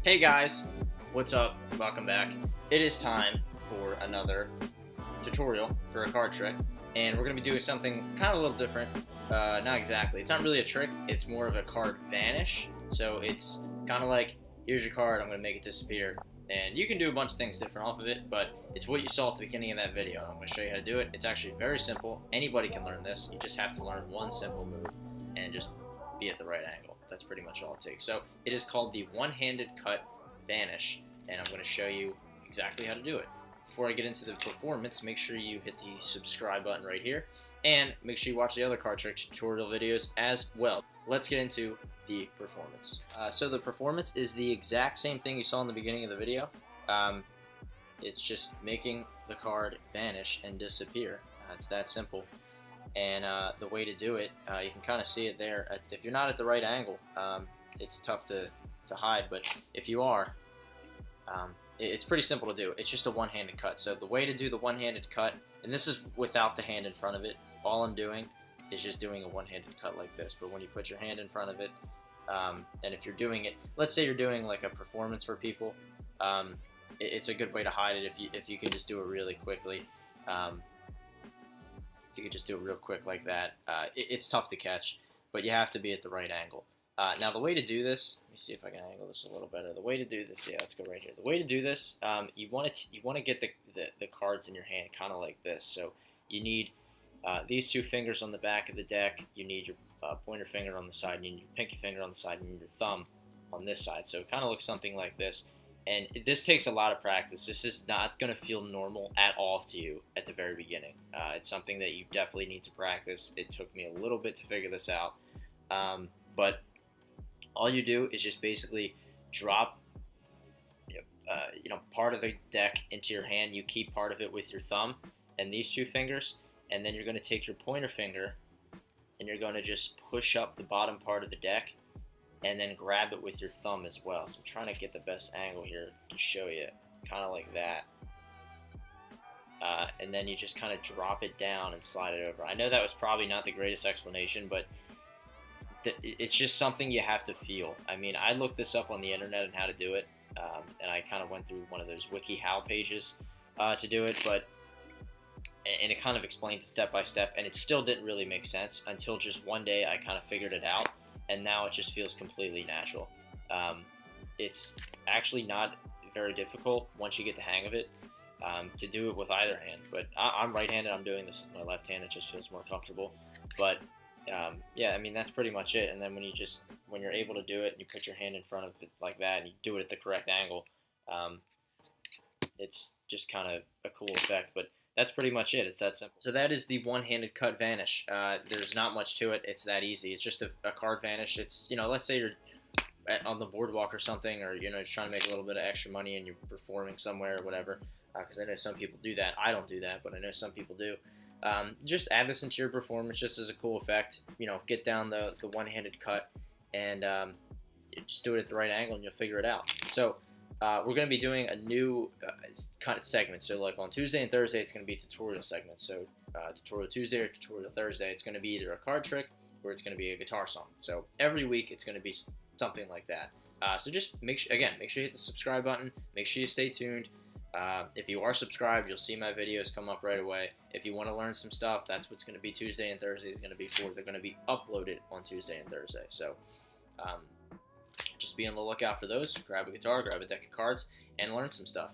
Hey guys, what's up? Welcome back. It is time for another tutorial for a card trick, and we're going to be doing something kind of a little different. Not exactly. It's not really a trick. It's more of a card vanish. So it's kind of like, here's your card, I'm going to make it disappear. And you can do a bunch of things different off of it, but it's what you saw at the beginning of that video. I'm going to show you how to do it. It's actually very simple. Anybody can learn this. You just have to learn one simple move and just be at the right angle. That's pretty much all it takes. So it is called the one-handed cut vanish, and I'm going to show you exactly how to do it. Before I get into the performance, make sure you hit the subscribe button right here, and make sure you watch the other card trick tutorial videos as well. Let's get into the performance. So the performance is the exact same thing you saw in the beginning of the video. It's just making the card vanish and disappear. It's that simple. And the way to do it, you can kind of see it there. If you're not at the right angle, it's tough to hide, but if you are, it's pretty simple to do. It's just a one-handed cut. So the way to do the one-handed cut, and this is without the hand in front of it, all I'm doing is just doing a one-handed cut like this. But when you put your hand in front of it, and if you're doing it, let's say you're doing like a performance for people, it's a good way to hide it if you can just do it really quickly. You could just do it real quick like that. It's tough to catch, but you have to be at the right angle. Now the way to do this, let me see if I can angle this a little better. The way to do this, yeah, let's go right here. The way to do this, you want to get the cards in your hand kind of like this. So you need these two fingers on the back of the deck. You need your pointer finger on the side. You need your pinky finger on the side. And you need your thumb on this side. So it kind of looks something like this. And this takes a lot of practice. This is not going to feel normal at all to you at the very beginning. It's something that you definitely need to practice. It took me a little bit to figure this out. But all you do is just basically drop part of the deck into your hand. You keep part of it with your thumb and these two fingers. And then you're going to take your pointer finger and you're going to just push up the bottom part of the deck and then grab it with your thumb as well. So I'm trying to get the best angle here to show you, kind of like that. And then you just kind of drop it down and slide it over. I know that was probably not the greatest explanation, but it's just something you have to feel. I mean, I looked this up on the internet and how to do it, and I kind of went through one of those WikiHow pages to do it, and it kind of explained it step by step, and it still didn't really make sense until just one day I kind of figured it out. And now it just feels completely natural. It's actually not very difficult once you get the hang of it to do it with either hand. But I'm right-handed. I'm doing this with my left hand. It just feels more comfortable. But yeah, I mean, that's pretty much it. And then when you're able to do it and you put your hand in front of it like that and you do it at the correct angle, it's just kind of a cool effect. But that's pretty much it. It's that simple. So that is the one-handed cut vanish. There's not much to it. It's that easy. It's just a card vanish. It's, let's say you're on the boardwalk or something, or, just trying to make a little bit of extra money and you're performing somewhere or whatever. Because I know some people do that. I don't do that, but I know some people do. Just add this into your performance just as a cool effect. Get down the one-handed cut and just do it at the right angle and you'll figure it out. So we're going to be doing a new kind of segment. So like on Tuesday and Thursday, it's going to be tutorial segments. So tutorial Tuesday or tutorial Thursday, it's going to be either a card trick or it's going to be a guitar song. So every week, it's going to be something like that. So just make sure you hit the subscribe button. Make sure you stay tuned. If you are subscribed, you'll see my videos come up right away. If you want to learn some stuff, that's what's going to be Tuesday and Thursday is going to be for. They're going to be uploaded on Tuesday and Thursday. So just be on the lookout for those. Grab a guitar, grab a deck of cards, and learn some stuff.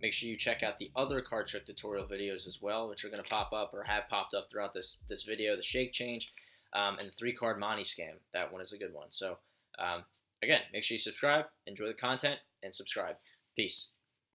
Make sure you check out the other card trick tutorial videos as well, which are going to pop up or have popped up throughout this video. The shake change and the 3-card money scam. That one is a good one. So again, make sure you subscribe, enjoy the content, and subscribe. Peace.